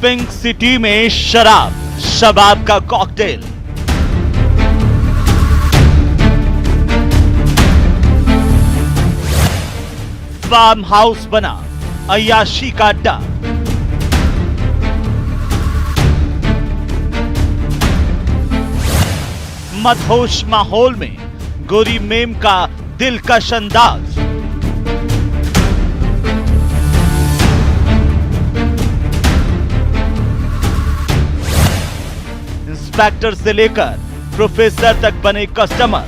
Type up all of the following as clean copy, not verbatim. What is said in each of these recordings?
Pink city में शराब शबाब का कॉकटेल। फार्म हाउस बना अय्याशी का अड्डा। मदहोश माहौल में गोरी मेम का दिलकश अंदाज। इंस्पेक्टर से लेकर प्रोफेसर तक बने कस्टमर।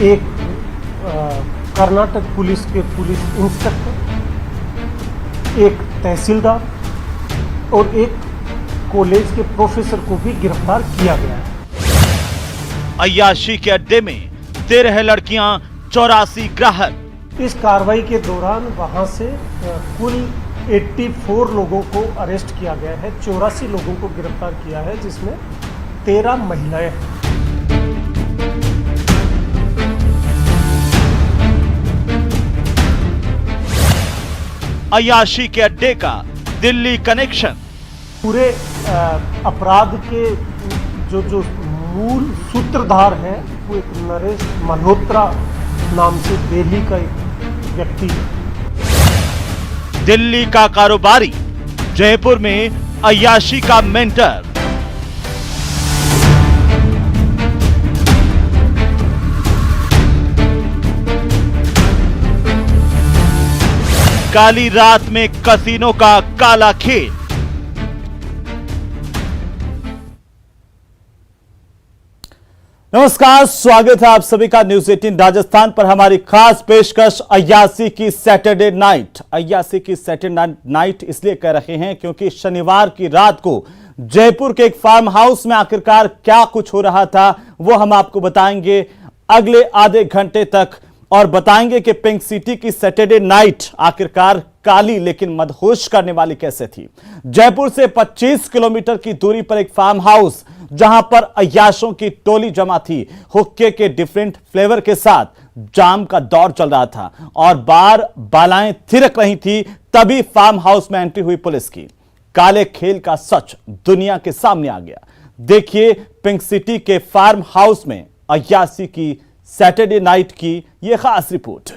एक कर्नाटक पुलिस के पुलिस इंस्पेक्टर, एक तहसीलदार और एक कॉलेज के प्रोफेसर को भी गिरफ्तार किया गया है। अय्याशी के अड्डे में 13 लड़कियां, 84 ग्राहक। इस कार्रवाई के दौरान वहां से कुल 84 लोगों को अरेस्ट किया गया है, 84 लोगों को गिरफ्तार किया है, जिसमें 13 महिलाएं हैं। अय्याशी के अड्डे का दिल्ली कनेक्शन। पूरे अपराध के जो मूल सूत्रधार हैं वो एक नरेश मल्होत्रा नाम से दिल्ली का एक व्यक्ति है। दिल्ली का कारोबारी, जयपुर में अय्याशी का मेंटर। काली रात में कसीनो का काला खेल। नमस्कार, स्वागत है आप सभी का न्यूज 18 राजस्थान पर। हमारी खास पेशकश अय्याशी की सैटरडे नाइट। अय्याशी की सैटरडे नाइट इसलिए कह रहे हैं क्योंकि शनिवार की रात को जयपुर के एक फार्म हाउस में आखिरकार क्या कुछ हो रहा था वो हम आपको बताएंगे अगले आधे घंटे तक, और बताएंगे कि पिंक सिटी की सैटरडे नाइट आखिरकार काली लेकिन मदहोश करने वाली कैसे थी। जयपुर से 25 किलोमीटर की दूरी पर एक फार्म हाउस जहां पर अय्याशों की टोली जमा थी। हुक्के के डिफरेंट फ्लेवर के साथ जाम का दौर चल रहा था और बार बालाएं थिरक रही थी। तभी फार्म हाउस में एंट्री हुई पुलिस की। काले खेल का सच दुनिया के सामने आ गया। देखिए पिंक सिटी के फार्म हाउस में अय्याशी की सैटरडे नाइट की यह खास रिपोर्ट।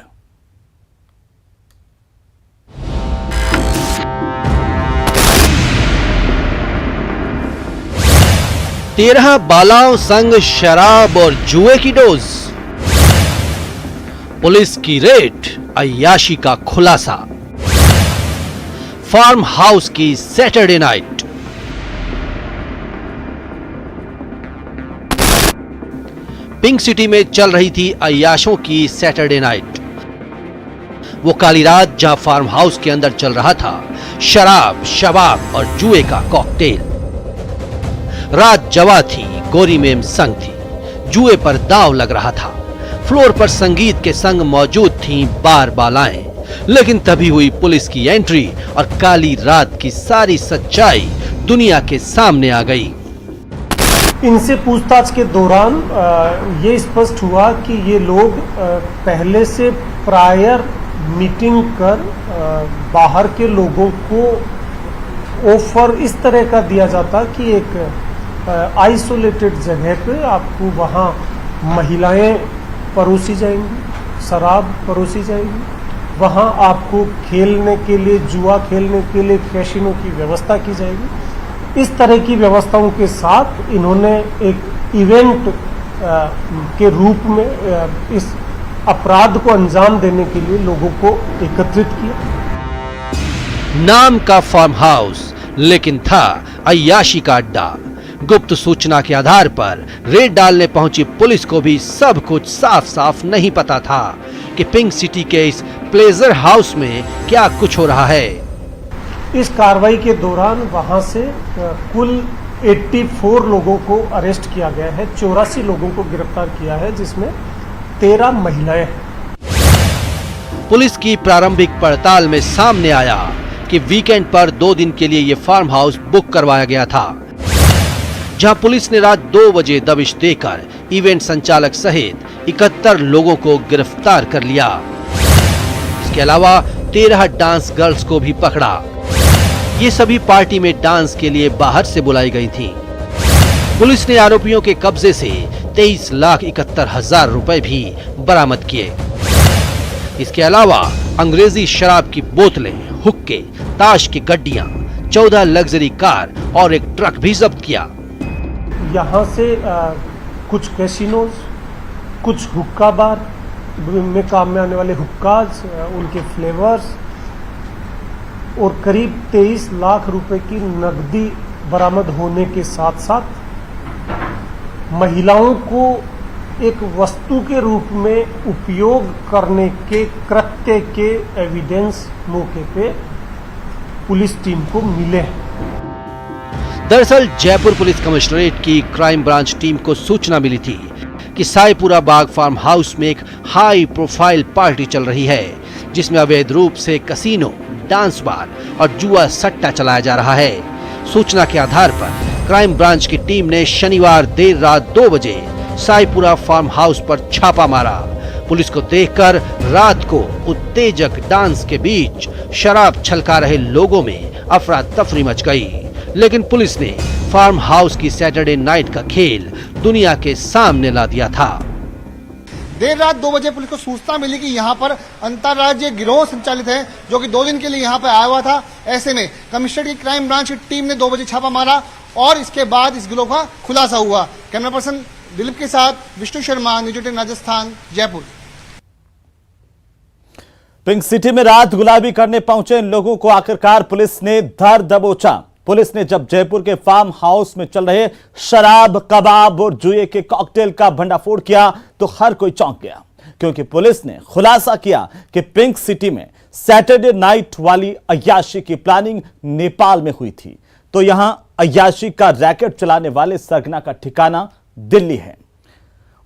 तेरह बालाओं संग शराब और जुए की डोज। पुलिस की रेड, अय्याशी का खुलासा। फार्म हाउस की सैटरडे नाइट। पिंक सिटी में चल रही थी अय्याशों की सैटरडे नाइट। वो काली रात जहां फार्म हाउस के अंदर चल रहा था शराब, शबाब और जुए का कॉकटेल। रात जवा थी, गोरी मेम संग थी, जुए पर दांव लग रहा था। फ्लोर पर संगीत के संग मौजूद थीं बार बालाएं। लेकिन तभी हुई पुलिस की एंट्री और काली रात की सारी सच्चाई दुनिया के सामने आ गई। इनसे पूछताछ के दौरान ये स्पष्ट हुआ कि ये लोग पहले से प्रायर मीटिंग कर बाहर के लोगों को ऑफर इस तरह का दिया जाता कि एक आइसोलेटेड जगह पे आपको वहाँ महिलाएं परोसी जाएंगी, शराब परोसी जाएगी, वहाँ आपको खेलने के लिए, जुआ खेलने के लिए कैसीनो की व्यवस्था की जाएगी। इस तरह की व्यवस्थाओं के साथ इन्होंने एक इवेंट के रूप में इस अपराध को अंजाम देने के लिए लोगों को एकत्रित किया। नाम का फार्म हाउस लेकिन था अय्याशी का अड्डा। गुप्त सूचना के आधार पर रेड डालने पहुंची पुलिस को भी सब कुछ साफ साफ नहीं पता था कि पिंक सिटी के इस प्लेजर हाउस में क्या कुछ हो रहा है। इस कार्रवाई के दौरान वहां से कुल 84 लोगों को अरेस्ट किया गया है, 84 लोगों को गिरफ्तार किया है, जिसमें 13 महिलाएं हैं। पुलिस की प्रारंभिक पड़ताल में सामने आया कि वीकेंड पर 2 दिन के लिए यह फार्म हाउस बुक करवाया गया था, जहां पुलिस ने रात 2 बजे दबिश देकर इवेंट संचालक सहित 71 लोगों को गिरफ्तार कर लिया। इसके अलावा 13 डांस गर्ल्स को भी पकड़ा। ये सभी पार्टी में डांस के लिए बाहर से बुलाई गई थीं। पुलिस ने आरोपियों के कब्जे से 23,71,000 रुपए भी बरामद किए। इसके अलावा अंग्रेजी शराब की बोतलें, हुक्के, ताश की गड्डियां, 14 लग्जरी कार और एक ट्रक भी जब्त किया। यहाँ से कुछ कैसीनोज, कुछ हुक्का बार में काम में आने वाले हुक्काज, उनके फ्लेवर्स और करीब 23 लाख रुपए की नकदी बरामद होने के साथ साथ महिलाओं को एक वस्तु के रूप में उपयोग करने के कृत्य के एविडेंस मौके पे पुलिस टीम को मिले। दरअसल जयपुर पुलिस कमिश्नरेट की क्राइम ब्रांच टीम को सूचना मिली थी कि साईपुरा बाग फार्म हाउस में एक हाई प्रोफाइल पार्टी चल रही है, जिसमें अवैध रूप से कसीनो, डांस बार और जुआ सट्टा चलाया जा रहा है। सूचना के आधार पर क्राइम ब्रांच की टीम ने शनिवार देर रात 2 बजे साईपुरा फार्म हाउस पर छापा मारा। पुलिस को देखकर रात को उत्तेजक डांस के बीच शराब छलका रहे लोगों में अफरा तफरी मच गई, लेकिन पुलिस ने फार्म हाउस की सैटरडे नाइट का खेल दुनिया के सामने ला दिया था। देर रात 2 बजे पुलिस को सूचना मिली कि यहाँ पर अंतर्राज्यीय गिरोह संचालित है, जो कि 2 दिन के लिए यहाँ पर आया हुआ था। ऐसे में कमिश्नरेट की क्राइम ब्रांच की टीम ने 2 बजे छापा मारा और इसके बाद इस गिरोह का खुलासा हुआ। कैमरा पर्सन दिलीप के साथ Vishnu Sharma, news 18 Rajasthan, Jaipur. Pink city में रात गुलाबी करने पहुंचे इन लोगों को आखिरकार पुलिस ने धर दबोचा। पुलिस ने जब जयपुर के फार्म हाउस में चल रहे शराब, कबाब और जुए के कॉकटेल का भंडाफोड़ किया तो हर कोई चौंक गया, क्योंकि पुलिस ने खुलासा किया कि पिंक सिटी में सैटरडे नाइट वाली अय्याशी की प्लानिंग नेपाल में हुई थी, तो यहां अय्याशी का रैकेट चलाने वाले सरगना का ठिकाना दिल्ली है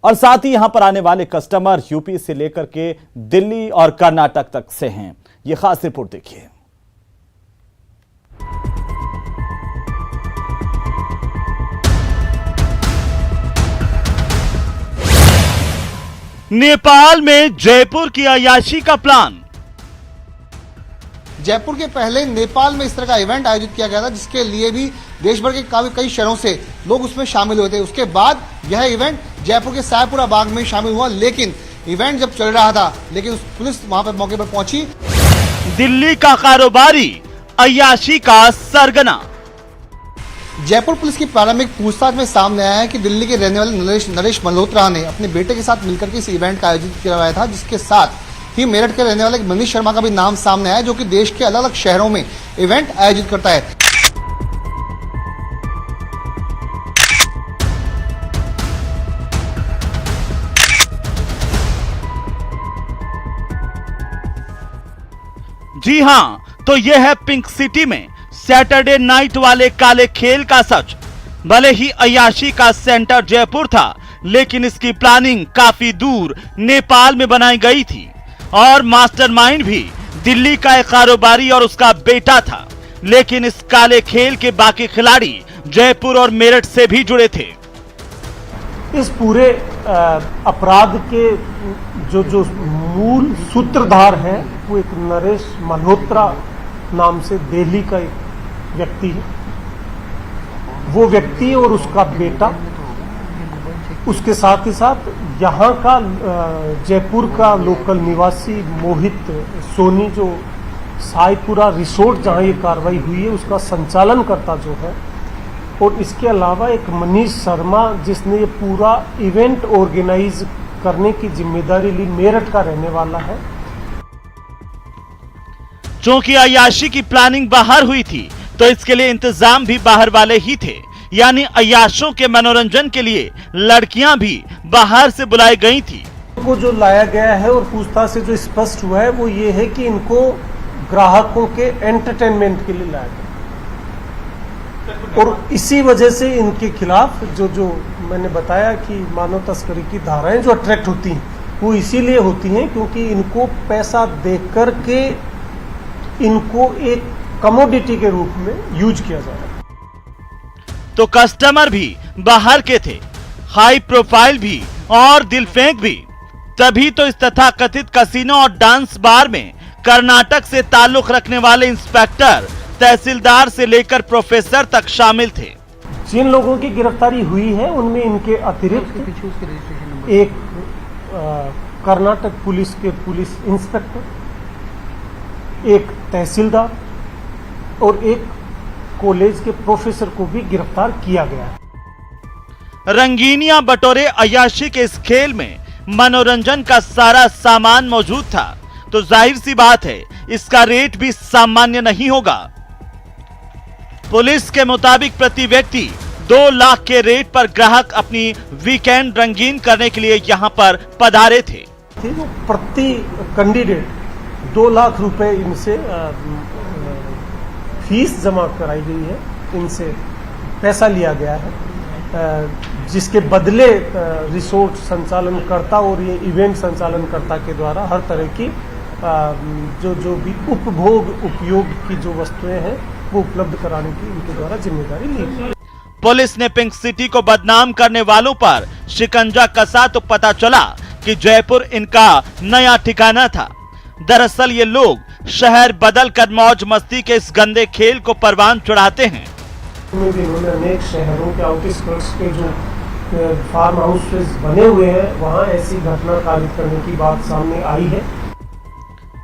और साथ ही यहां पर आने वाले कस्टमर यूपी से लेकर के दिल्ली और कर्नाटक तक से हैं। यह खास रिपोर्ट देखिए। नेपाल में जयपुर की अय्याशी का प्लान। जयपुर के पहले नेपाल में इस तरह का इवेंट आयोजित किया गया था, जिसके लिए भी देश भर के कई शहरों से लोग उसमें शामिल हुए थे। उसके बाद यह इवेंट जयपुर के साईपुरा बाग में शामिल हुआ, लेकिन इवेंट जब चल रहा था, लेकिन पुलिस वहां पर मौके पर पहुंची। दिल्ली का कारोबारी अय्याशी का सरगना। जयपुर पुलिस की प्रारंभिक पूछताछ में सामने आया है कि दिल्ली के रहने वाले नरेश मल्होत्रा ने अपने बेटे के साथ मिलकर के इस इवेंट का आयोजित करवाया था, जिसके साथ ही मेरठ के रहने वाले मनीष शर्मा का भी नाम सामने आया, जो कि देश के अलग अलग शहरों में इवेंट आयोजित करता है। जी हां, तो यह है पिंक सिटी में सैटरडे नाइट वाले काले खेल का सच। भले ही अय्याशी का सेंटर जयपुर था, लेकिन इसकी प्लानिंग काफी दूर नेपाल में बनाई गई थी और मास्टरमाइंड भी दिल्ली का एक कारोबारी और उसका बेटा था। लेकिन इस काले खेल के बाकी खिलाड़ी जयपुर और मेरठ से भी जुड़े थे। इस पूरे अपराध के जो मूल सूत्रधार है वो एक नरेश मल्होत्रा नाम से दिल्ली का एक व्यक्ति है। वो व्यक्ति और उसका बेटा, उसके साथ ही साथ यहाँ का जयपुर का लोकल निवासी मोहित सोनी, जो साईपुरा रिसोर्ट जहाँ ये कार्रवाई हुई है उसका संचालन करता जो है, और इसके अलावा एक मनीष शर्मा जिसने ये पूरा इवेंट ऑर्गेनाइज करने की जिम्मेदारी ली, मेरठ का रहने वाला है। चूंकि अय्याशी की प्लानिंग बाहर हुई थी, तो इसके लिए इंतजाम भी बाहर वाले ही थे, यानी अय्याशों के मनोरंजन के लिए लड़कियां भी बाहर से बुलाई गई थी। को जो लाया गया है और पूछताछ से जो स्पष्ट हुआ है वो ये है कि इनको ग्राहकों के एंटरटेनमेंट के लिए लाया गया, और इसी वजह से इनके खिलाफ जो मैंने बताया कि मानव तस्करी की धाराएं जो अट्रैक्ट होती हैं वो इसीलिए होती हैं क्योंकि इनको पैसा देकर के इनको एक कमोडिटी के रूप में यूज किया जा रहा है। तो कस्टमर भी बाहर के थे, हाई प्रोफाइल भी और दिल फेंक भी। तभी तो इस तथाकथित कसिनो और डांस बार में कर्नाटक से ताल्लुक रखने वाले इंस्पेक्टर, तहसीलदार से लेकर प्रोफेसर तक शामिल थे। जिन लोगों की गिरफ्तारी हुई है उनमें इनके अतिरिक्त एक कर्नाटक पुलिस के पुलिस इंस्पेक्टर, एक तहसीलदार और एक कॉलेज के प्रोफेसर को भी गिरफ्तार किया गया है। रंगीनियां बटोरे अय्याशी के इस खेल में मनोरंजन का सारा सामान मौजूद था, तो जाहिर सी बात है इसका रेट भी सामान्य नहीं होगा। पुलिस के मुताबिक प्रति व्यक्ति 2 लाख के रेट पर ग्राहक अपनी वीकेंड रंगीन करने के लिए यहां पर पधारे थे। प्रति कैंडिडेट 2 लाख रुपए इनसे फीस जमा कराई गई है, इनसे पैसा लिया गया है, जिसके बदले रिसोर्ट संचालनकर्ता और ये इवेंट संचालनकर्ता के द्वारा हर तरह की जो भी उपयोग की जो वस्तुएं हैं वो उपलब्ध कराने की इनके द्वारा जिम्मेदारी ली गई। पुलिस ने पिंक सिटी को बदनाम करने वालों पर शिकंजा कसा तो पता चला कि जयपुर इनका नया ठिकाना था। दरअसल ये लोग शहर बदल कर मौज मस्ती के इस गंदे खेल को परवान चढ़ाते हैं। इन्होंने अनेक शहरों के आउटस्कर्ट्स के जो फार्म हाउसेस बने हुए हैं वहां ऐसी घटना कारित करने की बात सामने आई है।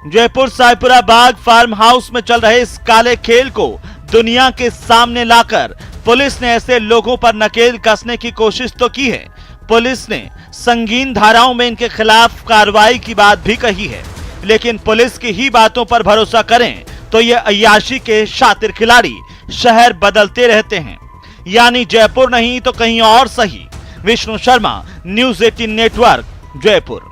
जयपुर सायपुरा बाग फार्म हाउस में चल रहे इस काले खेल को दुनिया के सामने लाकर पुलिस ने ऐसे लोगों पर नकेल कसने की कोशिश तो की है। पुलिस ने संगीन धाराओं में इनके खिलाफ कार्रवाई की बात भी कही है, लेकिन पुलिस की ही बातों पर भरोसा करें तो ये अय्याशी के शातिर खिलाड़ी शहर बदलते रहते हैं, यानी जयपुर नहीं तो कहीं और सही। Vishnu Sharma, news 18 network, Jaipur.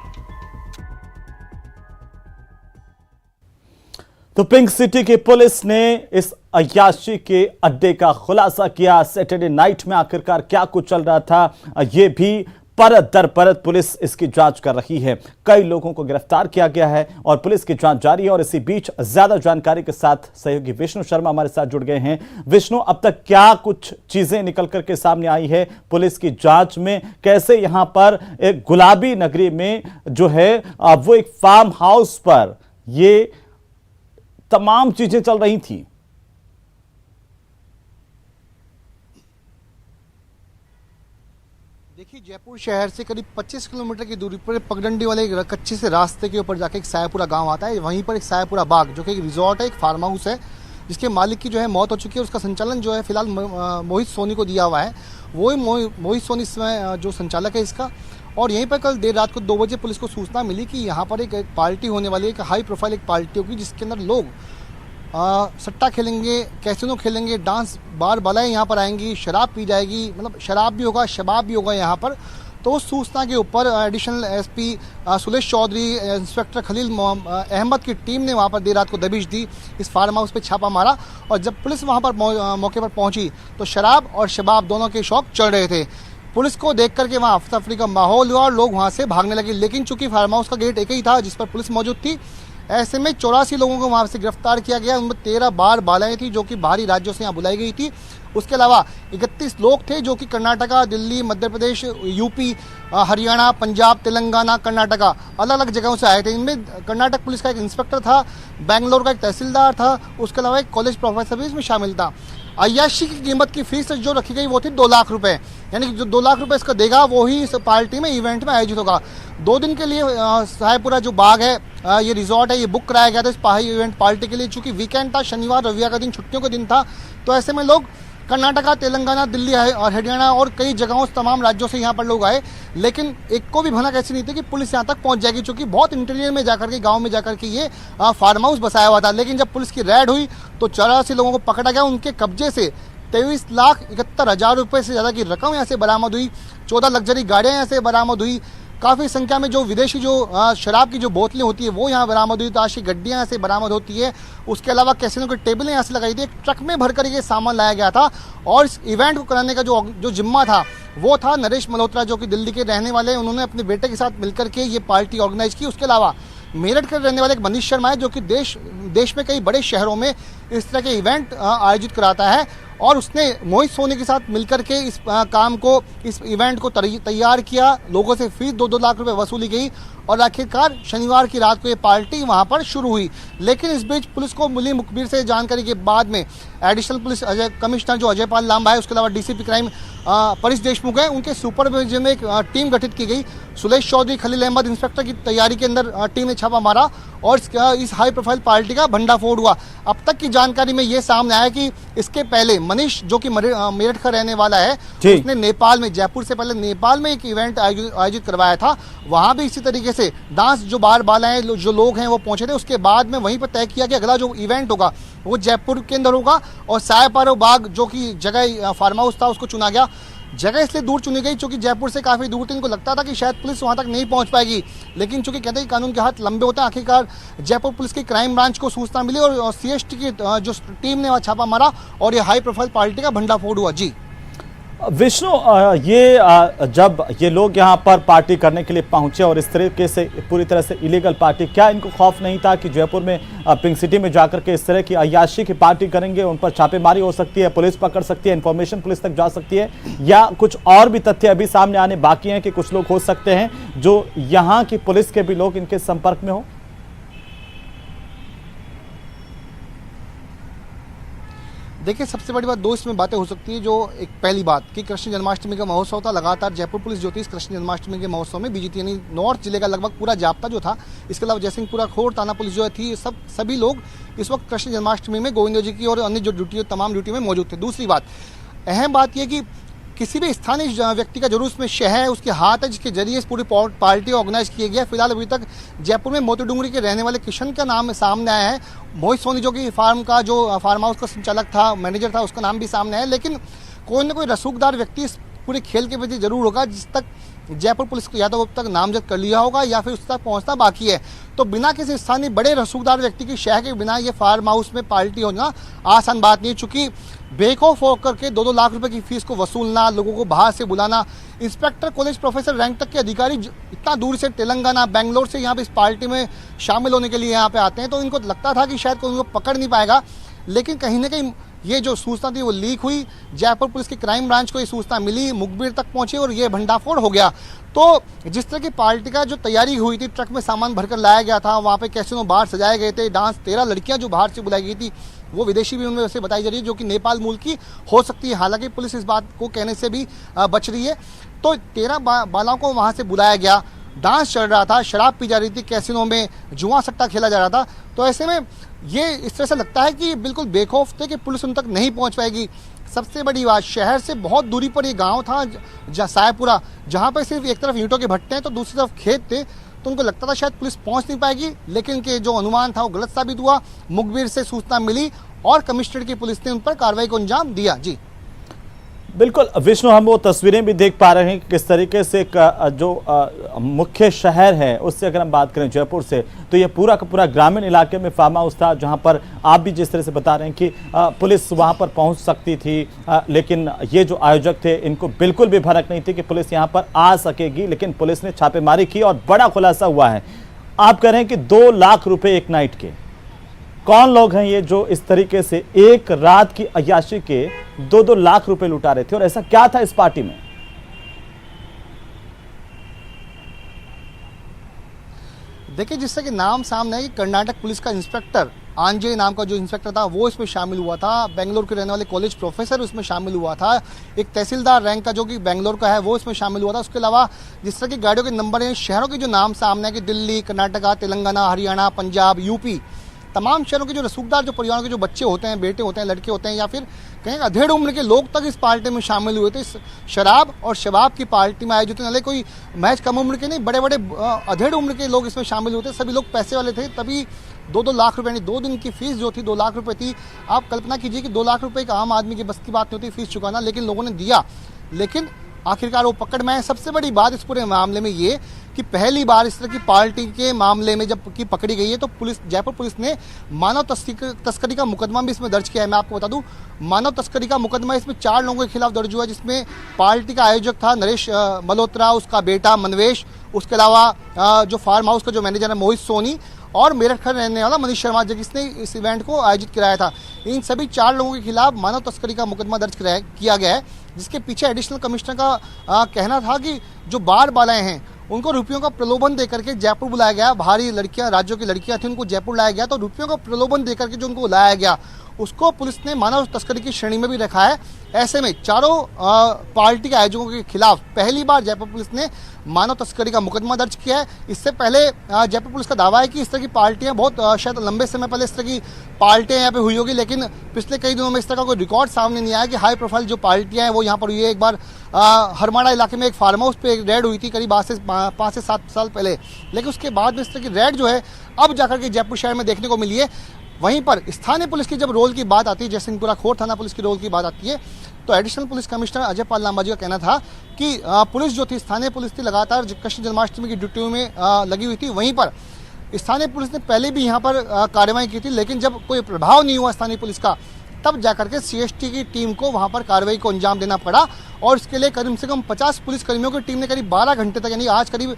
तो पिंक सिटी की पुलिस ने इस अय्याशी के अड्डे का खुलासा किया। सैटरडे नाइट में आखिरकार क्या कुछ चल रहा था, ये भी परत दर परत पुलिस इसकी जांच कर रही है। कई लोगों को गिरफ्तार किया गया है और पुलिस की जांच जारी है। और इसी बीच ज्यादा जानकारी के साथ सहयोगी विष्णु शर्मा हमारे साथ जुड़ गए हैं। विष्णु, अब तक क्या कुछ चीजें निकल करके सामने आई है पुलिस की जांच में? कैसे यहां पर एक गुलाबी नगरी में जो है वो एक फार्म हाउस पर ये तमाम चीजें चल रही थी? देखिए, जयपुर शहर से करीब 25 किलोमीटर की दूरी पर पगडंडी वाले एक कच्चे से रास्ते के ऊपर जाके एक सायपुरा गांव आता है। वहीं पर एक सायपुरा बाग जो कि एक रिजॉर्ट है, एक फार्म हाउस है, जिसके मालिक की जो है मौत हो चुकी है। उसका संचालन जो है फिलहाल मोहित सोनी को दिया हुआ है। वही मोहित सोनी इसमें जो संचालक है इसका। और यहीं पर कल देर रात को 2 बजे पुलिस को सूचना मिली कि यहाँ पर एक पार्टी होने वाली है, एक हाई प्रोफाइल एक पार्टी होगी, जिसके अंदर लोग सट्टा खेलेंगे, कैसीनो खेलेंगे, डांस बार बालाएं यहाँ पर आएंगी, शराब पी जाएगी, मतलब शराब भी होगा, शबाब भी होगा यहाँ पर। तो उस सूचना के ऊपर additional SP Sulesh Chaudhary, inspector Khalil Ahmed की टीम ने वहाँ पर देर रात को दबिश दी, इस फार्म हाउस पे छापा मारा। और जब पुलिस वहाँ पर मौके पर पहुँची तो शराब और शबाब दोनों के शौक चढ़ रहे थे। पुलिस को देख करके वहाँ अफरा तफरी का माहौल हुआ और लोग वहाँ से भागने लगे। लेकिन चूंकि फार्म हाउस का गेट एक ही था जिस पर पुलिस मौजूद थी, ऐसे में 84 लोगों को वहाँ से गिरफ्तार किया गया। उनमें 13 बार बालाएं थी जो कि बाहरी राज्यों से यहाँ बुलाई गई थी। उसके अलावा 31 लोग थे जो कि कर्नाटका, दिल्ली, मध्य प्रदेश, यूपी, हरियाणा, पंजाब, तेलंगाना, कर्नाटका अलग अलग जगहों से आए थे। इनमें कर्नाटक पुलिस का एक इंस्पेक्टर था, बेंगलोर का एक तहसीलदार था, उसके अलावा एक कॉलेज प्रोफेसर भी इसमें शामिल था। अय्याशी की कीमत की फीस जो रखी गई वो थी 2 लाख रुपए, यानी कि जो 2 लाख रुपए इसका देगा वो ही इस पार्टी में इवेंट में आयोजित होगा। 2 दिन के लिए सायपुरा जो बाग है, ये रिजॉर्ट है, ये बुक कराया गया था इस इवेंट पार्टी के लिए। चूंकि वीकेंड था, शनिवार रविवार का दिन छुट्टियों का दिन था, तो ऐसे में लोग कर्नाटका, तेलंगाना, दिल्ली और हरियाणा और कई जगहों से, तमाम राज्यों से यहाँ पर लोग आए। लेकिन एक को भी भनक ऐसी नहीं थी कि पुलिस यहाँ तक पहुँच जाएगी, चूंकि बहुत इंटीरियर में जाकर के, गाँव में जाकर के ये फार्म हाउस बसाया हुआ था। लेकिन जब पुलिस की रेड हुई तो 84 लोगों को पकड़ा गया। उनके कब्जे से 23,71,000 रुपये से ज़्यादा की रकम यहाँ से बरामद हुई। 14 लग्जरी गाड़ियाँ यहाँ से बरामद हुई। काफ़ी संख्या में जो विदेशी जो शराब की जो बोतलें होती है वो यहाँ बरामद हुई। ताश की गड्डियाँ यहाँ से बरामद होती है। उसके अलावा कैसीनो की टेबलें यहाँ से लगाई थी। एक ट्रक में भर कर ये सामान लाया गया था। और इस इवेंट को कराने का जो जिम्मा था वो था नरेश मल्होत्रा, जो कि दिल्ली के रहने वाले हैं। उन्होंने अपने बेटे के साथ मिलकर के ये पार्टी ऑर्गेनाइज की। उसके अलावा मेरठ के रहने वाले एक मनीष शर्मा है, जो कि देश में कई बड़े शहरों में इस तरह के इवेंट आयोजित कराता है। और उसने मोहित सोनी के साथ मिलकर के इस काम को, इस इवेंट को तैयार किया। लोगों से फीस 2-2 लाख रुपए वसूली गई और आखिरकार शनिवार की रात को ये पार्टी वहां पर शुरू हुई। लेकिन इस बीच पुलिस को मिली मुखबिर से जानकारी के बाद में एडिशनल पुलिस कमिश्नर जो अजय पाल लांबा है, उसके अलावा डीसीपी क्राइम परेश देशमुख है, उनके सुपरविजन में एक टीम गठित की गई। सुलेश चौधरी, खलील अहमद इंस्पेक्टर की तैयारी के अंदर टीम ने छापा मारा और इस हाई प्रोफाइल पार्टी का भंडाफोड़ हुआ। अब तक की जानकारी में ये सामने आया कि इसके पहले मनीष, जो कि मेरठ का रहने वाला है, उसने नेपाल में, जयपुर से पहले नेपाल में एक इवेंट आयोजित करवाया था। वहां भी इसी तरीके से डांस जो बार बाला है, जो लोग हैं वो पहुंचे थे। उसके बाद में वहीं पर तय किया कि अगला जो इवेंट होगा वो जयपुर के अंदर होगा और सायपारो बाग जो कि जगह फार्म हाउस था उसको चुना गया। जगह इसलिए दूर चुनी गई क्योंकि जयपुर से काफ़ी दूर थी। इनको लगता था कि शायद पुलिस वहां तक नहीं पहुंच पाएगी, लेकिन चूंकि कहते हैं कि कानून के हाथ लंबे होते हैं, आखिरकार जयपुर पुलिस की क्राइम ब्रांच को सूचना मिली और सीएसटी की जो टीम ने वहाँ छापा मारा और ये हाई प्रोफाइल पार्टी का भंडाफोड़ हुआ। जी विष्णु, जब ये लोग यहाँ पर पार्टी करने के लिए पहुंचे और इस तरीके से पूरी तरह से इलीगल पार्टी, क्या इनको खौफ नहीं था कि जयपुर में पिंक सिटी में जाकर के इस तरह की अय्याशी की पार्टी करेंगे, उन पर छापेमारी हो सकती है, पुलिस पकड़ सकती है, इंफॉर्मेशन पुलिस तक जा सकती है, या कुछ और भी तथ्य अभी सामने आने बाकी हैं कि कुछ लोग हो सकते हैं जो यहाँ की पुलिस के भी लोग इनके संपर्क में हो? देखिए, सबसे बड़ी बात दो इसमें बातें हो सकती है। जो एक पहली बात कि कृष्ण जन्माष्टमी का महोत्सव था, लगातार जयपुर पुलिस जो थी इस कृष्ण जन्माष्टमी के महोत्सव में बीजीटी यानी नॉर्थ जिले का लगभग पूरा जाब्ता जो था, इसके अलावा जयसिंहपुरा खोर थाना पुलिस जो थी, सभी लोग इस वक्त कृष्ण जन्माष्टमी में गोविंद जी की और अन्य जो ड्यूटी, तमाम ड्यूटी में मौजूद थे। दूसरी बात, अहम बात यह कि किसी भी स्थानीय व्यक्ति का जरूर इसमें शह है, उसके हाथ है, जिसके जरिए इस पूरी पार्टी ऑर्गेनाइज किया गया। फिलहाल अभी तक जयपुर में मोती डूंगरी के रहने वाले किशन का नाम सामने आया है। मोहित सोनी जो कि फार्म हाउस का संचालक था, मैनेजर था, उसका नाम भी सामने है। लेकिन कोई ना कोई रसूखदार व्यक्ति इस पूरे खेल के प्रति जरूर होगा, जिस तक जयपुर पुलिस को या तो अब तक नामजद कर लिया होगा या फिर उस तक पहुंचना बाकी है। तो बिना किसी स्थानीय बड़े रसूखदार व्यक्ति की शह के बिना ये फार्म हाउस में पार्टी होना आसान बात नहीं है। चूंकि बेखौफ होकर के 2-2 लाख रुपए की फीस को वसूलना, लोगों को बाहर से बुलाना, इंस्पेक्टर, कॉलेज प्रोफेसर रैंक तक के अधिकारी इतना दूर से तेलंगाना, बेंगलोर से यहाँ पे इस पार्टी में शामिल होने के लिए यहाँ पे आते हैं, तो इनको लगता था कि शायद कोई उनको पकड़ नहीं पाएगा। लेकिन कहीं ना कहीं ये जो सूचना थी वो लीक हुई, जयपुर पुलिस की क्राइम ब्रांच को ये सूचना मिली, मुखबिर तक पहुंची और ये भंडाफोड़ हो गया। तो जिस तरह की पार्टी का जो तैयारी हुई थी, ट्रक में सामान भरकर लाया गया था, वहाँ पे कैसीनो बार सजाए गए थे, डांस, 13 लड़कियां जो बाहर से बुलाई गई थी वो विदेशी भी उनमें वैसे बताई जा रही है, जो कि नेपाल मूल की हो सकती है। हालांकि पुलिस इस बात को कहने से भी बच रही है। तो 13 बालाओं को वहाँ से बुलाया गया, डांस चल रहा था, शराब पी जा रही थी, कैसीनो में जुआ सट्टा खेला जा रहा था। तो ऐसे में ये इस तरह से लगता है कि बिल्कुल बेखौफ थे कि पुलिस उन तक नहीं पहुंच पाएगी। सबसे बड़ी बात, शहर से बहुत दूरी पर ये गांव था सायपुरा, जहां पर सिर्फ एक तरफ ईंटों के भट्टे हैं तो दूसरी तरफ खेत थे। तो उनको लगता था शायद पुलिस पहुंच नहीं पाएगी, लेकिन के जो अनुमान था वो गलत साबित हुआ। मुखबिर से सूचना मिली और कमिश्नरेट की पुलिस ने उन पर कार्रवाई को अंजाम दिया। जी बिल्कुल विष्णु, हम वो तस्वीरें भी देख पा रहे हैं कि किस तरीके से जो मुख्य शहर है उससे अगर हम बात करें जयपुर से, तो ये पूरा का पूरा ग्रामीण इलाके में फार्म हाउस था, जहां पर आप भी जिस तरह से बता रहे हैं कि पुलिस वहां पर पहुंच सकती थी, लेकिन ये जो आयोजक थे इनको बिल्कुल भी भनक नहीं थी कि पुलिस यहां पर आ सकेगी। लेकिन पुलिस ने छापेमारी की और बड़ा खुलासा हुआ है। आप कह रहे हैं कि 2 लाख रुपए एक नाइट के, कौन लोग हैं ये जो इस तरीके से एक रात की अय्याशी के 2-2 लाख रुपए लुटा रहे थे, और ऐसा क्या था इस पार्टी में? देखिए, जिससे कि नाम सामने है कि कर्नाटक पुलिस का इंस्पेक्टर आंजे नाम का जो इंस्पेक्टर था वो इसमें शामिल हुआ था, बेंगलोर के रहने वाले कॉलेज प्रोफेसर उसमें शामिल हुआ था, एक तहसीलदार रैंक का जो कि बेंगलोर का है वो इसमें शामिल हुआ था। उसके अलावा जिस तरह की गाड़ियों के नंबर हैं, शहरों के जो नाम सामने है कि दिल्ली, कर्नाटका, तेलंगाना, हरियाणा, पंजाब, यूपी, तमाम शहरों के जो रसूखदार जो परिवारों के जो बच्चे होते हैं, बेटे होते हैं, लड़के होते हैं, या फिर कहीं अधेड़ उम्र के लोग तक इस पार्टी में शामिल हुए थे। इस शराब और शबाब की पार्टी में आयोजित होने वाले कोई महज कम उम्र के नहीं, बड़े बड़े अधेड़ उम्र के लोग इसमें शामिल हुए थे। सभी लोग पैसे वाले थे, तभी 2-2 लाख रुपए यानी 2 दिन की फीस जो थी 2 लाख रुपए थी। आप कल्पना कीजिए कि 2 लाख रुपए एक आम आदमी की बस की बात नहीं होती फीस चुकाना, लेकिन लोगों ने दिया, लेकिन आखिरकार वो पकड़ में आए। सबसे बड़ी बात इस पूरे मामले में ये कि पहली बार इस तरह की पार्टी के मामले में जब की पकड़ी गई है तो जयपुर पुलिस ने मानव तस्करी का मुकदमा भी इसमें दर्ज किया है। मैं आपको बता दूं, मानव तस्करी का मुकदमा इसमें 4 लोगों के खिलाफ दर्ज हुआ, जिसमें पार्टी का आयोजक था नरेश मल्होत्रा, उसका बेटा मनवेश, उसके अलावा जो फार्म हाउस का जो मैनेजर है मोहित सोनी, और मेरठ का रहने वाला मनीष शर्मा जिसने इस इवेंट को आयोजित कराया था। इन सभी 4 लोगों के खिलाफ मानव तस्करी का मुकदमा दर्ज किया गया है, जिसके पीछे एडिशनल कमिश्नर का कहना था कि जो बार बालाएं हैं उनको रुपयों का प्रलोभन देकर के जयपुर बुलाया गया। बाहरी लड़कियां, राज्यों की लड़कियां थी, उनको जयपुर लाया गया, तो रुपयों का प्रलोभन देकर के जो उनको लाया गया उसको पुलिस ने मानव तस्करी की श्रेणी में भी रखा है। ऐसे में चारों पार्टी के आयोजकों के खिलाफ पहली बार जयपुर पुलिस ने मानव तस्करी का मुकदमा दर्ज किया है। इससे पहले जयपुर पुलिस का दावा है कि इस तरह की पार्टियां बहुत शायद लंबे समय पहले इस तरह की पार्टियां यहाँ पे हुई होगी, लेकिन पिछले कई दिनों में इस तरह का कोई रिकॉर्ड सामने नहीं आया कि हाई प्रोफाइल जो पार्टियां हैं वो यहाँ पर हुई है। एक बार हरमाड़ा इलाके में एक फार्म हाउस पे एक रेड हुई थी करीब 5 से 7 साल पहले, लेकिन उसके बाद में इस तरह की रेड जो है अब जाकर के जयपुर शहर में देखने को मिली है। वहीं पर स्थानीय पुलिस की जब रोल की बात आती है, जयसिंहपुरा खोर थाना पुलिस की रोल की बात आती है, तो additional police commissioner Ajay Pal लांबाजी का कहना था कि पुलिस जो थी, स्थानीय पुलिस थी, लगातार कृष्ण जन्माष्टमी की ड्यूटियों में लगी हुई थी। वहीं पर स्थानीय पुलिस ने पहले भी यहाँ पर कार्रवाई की थी, लेकिन जब कोई प्रभाव नहीं हुआ स्थानीय पुलिस का, तब जाकर के सीएसटी की टीम को वहां पर कार्रवाई को अंजाम देना पड़ा। और इसके लिए कम से कम 50 पुलिसकर्मियों की टीम ने करीब 12 घंटे तक, यानी आज करीब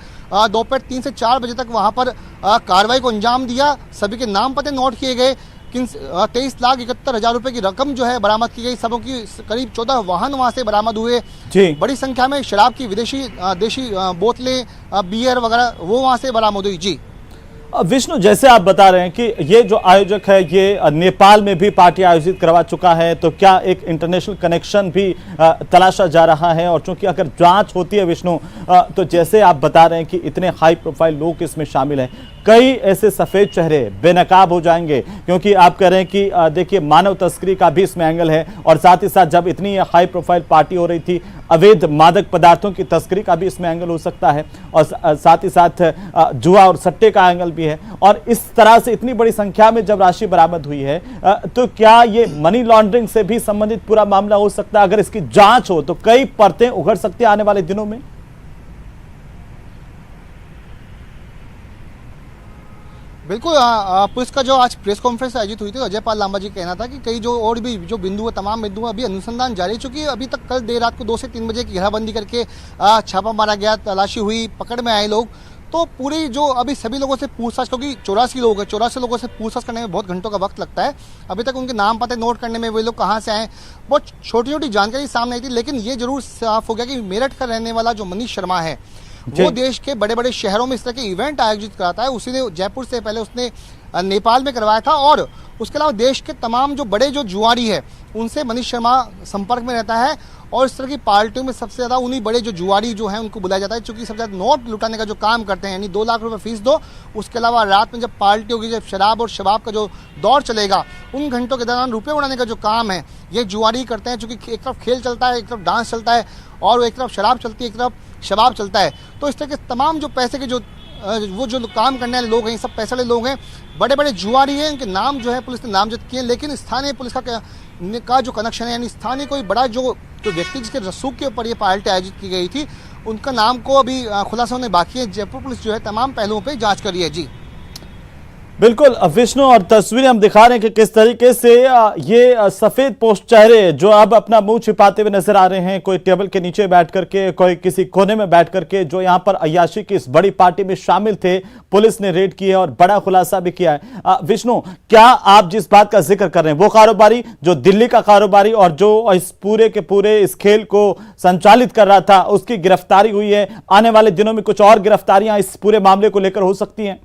दोपहर 3 से 4 बजे तक वहां पर कार्रवाई को अंजाम दिया। सभी के नाम पते नोट किए गए। 23,71,000 रुपए की रकम जो है बरामद की गई। सबों की करीब 14 वाहन वहां से बरामद हुए। बड़ी संख्या में शराब की विदेशी देशी बोतलें, बियर वगैरह वो वहां से बरामद हुई। जी विष्णु, जैसे आप बता रहे हैं कि ये जो आयोजक है ये नेपाल में भी पार्टी आयोजित करवा चुका है, तो क्या एक इंटरनेशनल कनेक्शन भी तलाशा जा रहा है? और चूंकि अगर जांच होती है विष्णु, तो जैसे आप बता रहे हैं कि इतने हाई प्रोफाइल लोग इसमें शामिल हैं, कई ऐसे सफेद चेहरे बेनकाब हो जाएंगे, क्योंकि आप कह रहे हैं कि देखिए मानव तस्करी का भी इसमें एंगल है, और साथ ही साथ जब इतनी हाई प्रोफाइल पार्टी हो रही थी, अवैध मादक पदार्थों की तस्करी का भी इसमें एंगल हो सकता है, और साथ ही साथ जुआ और सट्टे का एंगल भी है। और इस तरह से इतनी बड़ी संख्या में जब राशि बरामद हुई है, तो क्या ये मनी लॉन्ड्रिंग से भी संबंधित पूरा मामला हो सकता है? अगर इसकी जांच हो तो कई परतें उघड़ सकती है आने वाले दिनों में। बिल्कुल, पुलिस का जो आज प्रेस कॉन्फ्रेंस आयोजित हुई थी, अजय पाल लांबाजी कहना था कि कई जो और भी जो बिंदु है, तमाम बिंदु अभी अनुसंधान जारी है। चूंकि अभी तक कल देर रात को 2 से 3 बजे की घेराबंदी करके छापा मारा गया, तलाशी हुई, पकड़ में आए लोग, तो पूरी जो अभी सभी लोगों से पूछताछ, क्योंकि 84 लोग हैं, 84 लोगों से पूछताछ करने में बहुत घंटों का वक्त लगता है। अभी तक उनके नाम पते नोट करने में, वे लोग कहाँ से आए, बहुत छोटी छोटी जानकारी सामने आई थी। लेकिन ये जरूर साफ हो गया कि मेरठ का रहने वाला जो मनीष शर्मा है, वो देश के बड़े बड़े शहरों में इस तरह के इवेंट आयोजित कराता है। उसी ने जयपुर से पहले उसने नेपाल में करवाया था, और उसके अलावा देश के तमाम जो बड़े जो जुआरी है उनसे मनीष शर्मा संपर्क में रहता है। और इस तरह की पार्टियों में सबसे ज्यादा उन्हीं बड़े जो जुआरी जो हैं उनको बुलाया जाता है, क्योंकि सबसे ज्यादा नोट लुटाने का जो काम करते हैं, यानी 2 लाख रुपए फीस दो, उसके अलावा रात में जब पार्टी होगी, जब शराब और शबाब का जो दौर चलेगा, उन घंटों के दौरान रुपये उड़ाने का जो काम है ये जुआरी करते हैं। चूंकि एक तरफ खेल चलता है, एक तरफ डांस चलता है, और एक तरफ शराब चलती है, एक तरफ शबाब चलता है। तो इस तरह के तमाम जो पैसे के जो वो जो काम करने वाले लोग हैं, सब पैसे वाले लोग हैं, बड़े बड़े जुआरी हैं, इनके नाम जो है पुलिस ने नामजद किए हैं। लेकिन स्थानीय पुलिस का जो कनेक्शन है, यानी स्थानीय कोई बड़ा जो व्यक्ति जिसके रसूख के ऊपर ये पार्टी आयोजित की गई थी, उनका नाम को अभी खुलासा होने बाकी है। जयपुर पुलिस जो है तमाम पहलुओं पर जाँच कर रही है। जी बिल्कुल विष्णु, और तस्वीरें हम दिखा रहे हैं कि किस तरीके से ये सफेद पोस्ट चेहरे जो अब अपना मुंह छिपाते हुए नजर आ रहे हैं, कोई टेबल के नीचे बैठ करके, कोई किसी कोने में बैठ करके, जो यहां पर अय्याशी की इस बड़ी पार्टी में शामिल थे, पुलिस ने रेड की है और बड़ा खुलासा भी किया है। विष्णु, क्या आप जिस बात का जिक्र कर रहे हैं, वो कारोबारी जो दिल्ली का कारोबारी और जो इस पूरे के पूरे इस खेल को संचालित कर रहा था, उसकी गिरफ्तारी हुई है? आने वाले दिनों में कुछ और गिरफ्तारियां इस पूरे मामले को लेकर हो सकती हैं?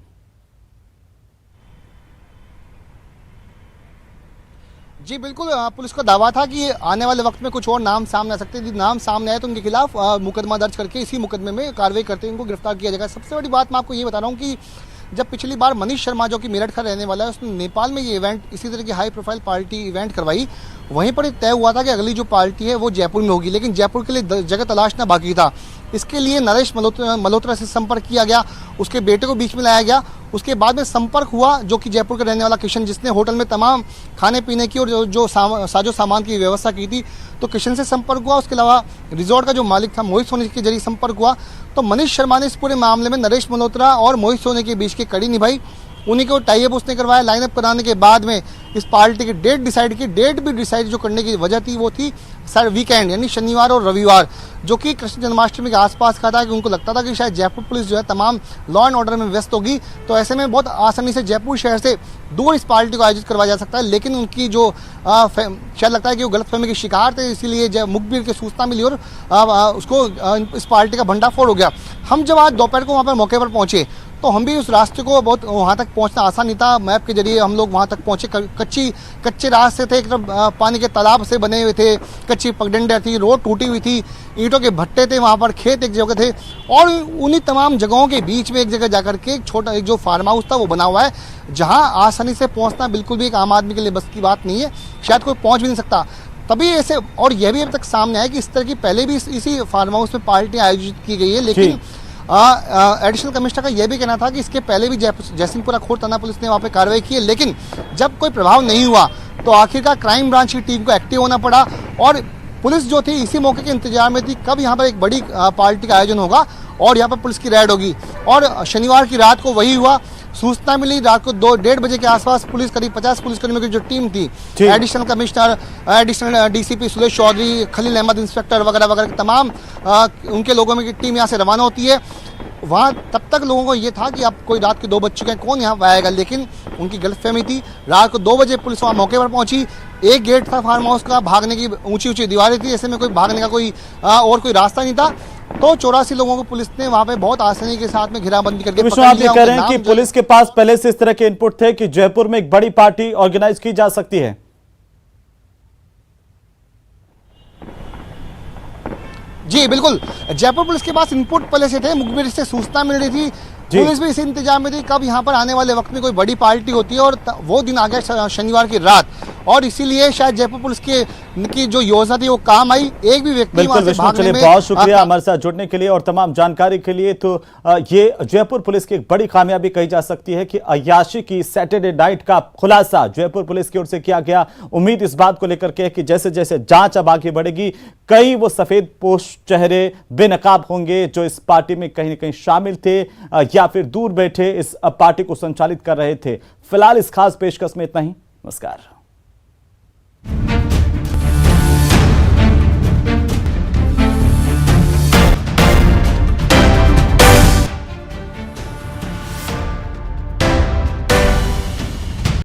जी बिल्कुल, पुलिस का दावा था कि आने वाले वक्त में कुछ और नाम सामने आ सकते हैं। यदि नाम सामने आए तो उनके खिलाफ मुकदमा दर्ज करके इसी मुकदमे में कार्रवाई करते उनको गिरफ्तार किया जाएगा। सबसे बड़ी बात मैं आपको ये बता रहा हूँ कि जब पिछली बार मनीष शर्मा जो कि मेरठ का रहने वाला है, उसने नेपाल में ये इवेंट, इसी तरह की हाई प्रोफाइल पार्टी इवेंट करवाई, वहीं पर तय हुआ था कि अगली जो पार्टी है वो जयपुर में होगी, लेकिन जयपुर के लिए जगह तलाशना बाकी था। इसके लिए नरेश मल्होत्रा से संपर्क किया गया, उसके बेटे को बीच में लाया गया। उसके बाद में संपर्क हुआ जो कि जयपुर का रहने वाला किशन, जिसने होटल में तमाम खाने पीने की और जो साजो सामान की व्यवस्था की थी, तो किशन से संपर्क हुआ। उसके अलावा रिजॉर्ट का जो मालिक था मोहित सोनी के जरिए संपर्क हुआ। तो मनीष शर्मा ने इस पूरे मामले में नरेश मल्होत्रा और मोहित सोनी के बीच की कड़ी निभाई उन्हीं को टाई अप उसने करवाया। लाइनअप कराने के बाद में इस पार्टी की डेट डिसाइड की। डेट भी डिसाइड जो करने की वजह थी वो थी सर वीकेंड, यानी शनिवार और रविवार, जो कि कृष्ण जन्माष्टमी के आसपास का था, कि उनको लगता था कि शायद जयपुर पुलिस जो है तमाम लॉ एंड ऑर्डर में व्यस्त होगी, तो ऐसे में बहुत आसानी से जयपुर शहर से दूर इस पार्टी को आयोजित करवाया जा सकता है। लेकिन उनकी जो शायद लगता है कि वो गलतफहमी के शिकार थे, इसीलिए मुखबिर की सूचना मिली और उसको इस पार्टी का भंडाफोड़ हो गया। हम जब आज दोपहर को वहाँ पर मौके पर पहुंचे तो हम भी उस रास्ते को बहुत वहाँ तक पहुँचना आसान नहीं था। मैप के जरिए हम लोग वहाँ तक पहुँचे। कच्चे रास्ते थे, एक तरफ पानी के तालाब से बने हुए थे, कच्ची पगडंडियाँ थी, रोड टूटी हुई थी, ईंटों के भट्टे थे, वहाँ पर खेत एक जगह थे, और उन्हीं तमाम जगहों के बीच में एक जगह जाकर के एक जो फार्म हाउस था वो बना हुआ है, जहाँ आसानी से पहुँचना बिल्कुल भी एक आम आदमी के लिए बस की बात नहीं है, शायद कोई पहुँच भी नहीं सकता। तभी ऐसे, और यह भी अब तक सामने आया कि इस तरह की पहले भी इसी फार्म हाउस में पार्टी आयोजित की गई है। लेकिन एडिशनल कमिश्नर का यह भी कहना था कि इसके पहले भी जयसिंहपुरा खोर थाना पुलिस ने वहाँ पे कार्रवाई की है, लेकिन जब कोई प्रभाव नहीं हुआ तो आखिरकार क्राइम ब्रांच की टीम को एक्टिव होना पड़ा, और पुलिस जो थी इसी मौके के इंतजार में थी कब यहाँ पर एक बड़ी पार्टी का आयोजन होगा और यहाँ पर पुलिस की रेड होगी। और शनिवार की रात को वही हुआ। सूचना मिली रात को 2-1:30 बजे के आसपास पुलिस करीब 50 पुलिसकर्मियों की जो टीम थी, additional commissioner, additional DCP Suresh Chaudhary, Khalil Ahmed inspector वगैरह वगैरह तमाम उनके लोगों में की टीम यहाँ से रवाना होती है। वहाँ तब तक लोगों को ये था कि अब कोई रात के 2 बज चुके हैं, कौन यहाँ आएगा, लेकिन उनकी गलतफहमी थी। रात को 2 बजे पुलिस वहाँ मौके पर पहुंची। एक गेट था फार्म हाउस का, भागने की ऊंची दीवारें थी, ऐसे में कोई भागने का और कोई रास्ता नहीं था, तो 84 लोगों को पुलिस ने वहां पे बहुत आसानी के साथ में घेराबंदी करके पकड़ लिया। आप ये कह रहे हैं कि पुलिस के पास पहले से इस तरह के इनपुट थे कि जयपुर में एक बड़ी पार्टी ऑर्गेनाइज की जा सकती है? जी बिल्कुल, जयपुर पुलिस के पास इनपुट पहले से थे, मुखबिर से सूचना मिल रही थी, पुलिस भी इसी इंतजाम में थी कब यहाँ पर आने वाले वक्त में कोई बड़ी पार्टी होती है, और वो दिन आ गया शनिवार की रात, और इसीलिए शायद जयपुर पुलिस की जो योजना थी वो काम आई। एक भी व्यक्ति वहां से भागने में, बहुत शुक्रिया हमारे साथ जुड़ने के लिए और तमाम जानकारी के लिए। तो ये जयपुर पुलिस की एक बड़ी कामयाबी कही जा सकती है कि अय्याशी की सैटरडे नाइट का खुलासा जयपुर पुलिस की ओर से किया गया। उम्मीद इस बात को लेकर के कि जैसे जैसे जांच अब आगे बढ़ेगी, कई वो सफेद पोश चेहरे बेनकाब होंगे जो इस पार्टी में कहीं न कहीं शामिल थे या फिर दूर बैठे इस पार्टी को संचालित कर रहे थे। फिलहाल इस खास पेशकश में इतना ही। नमस्कार।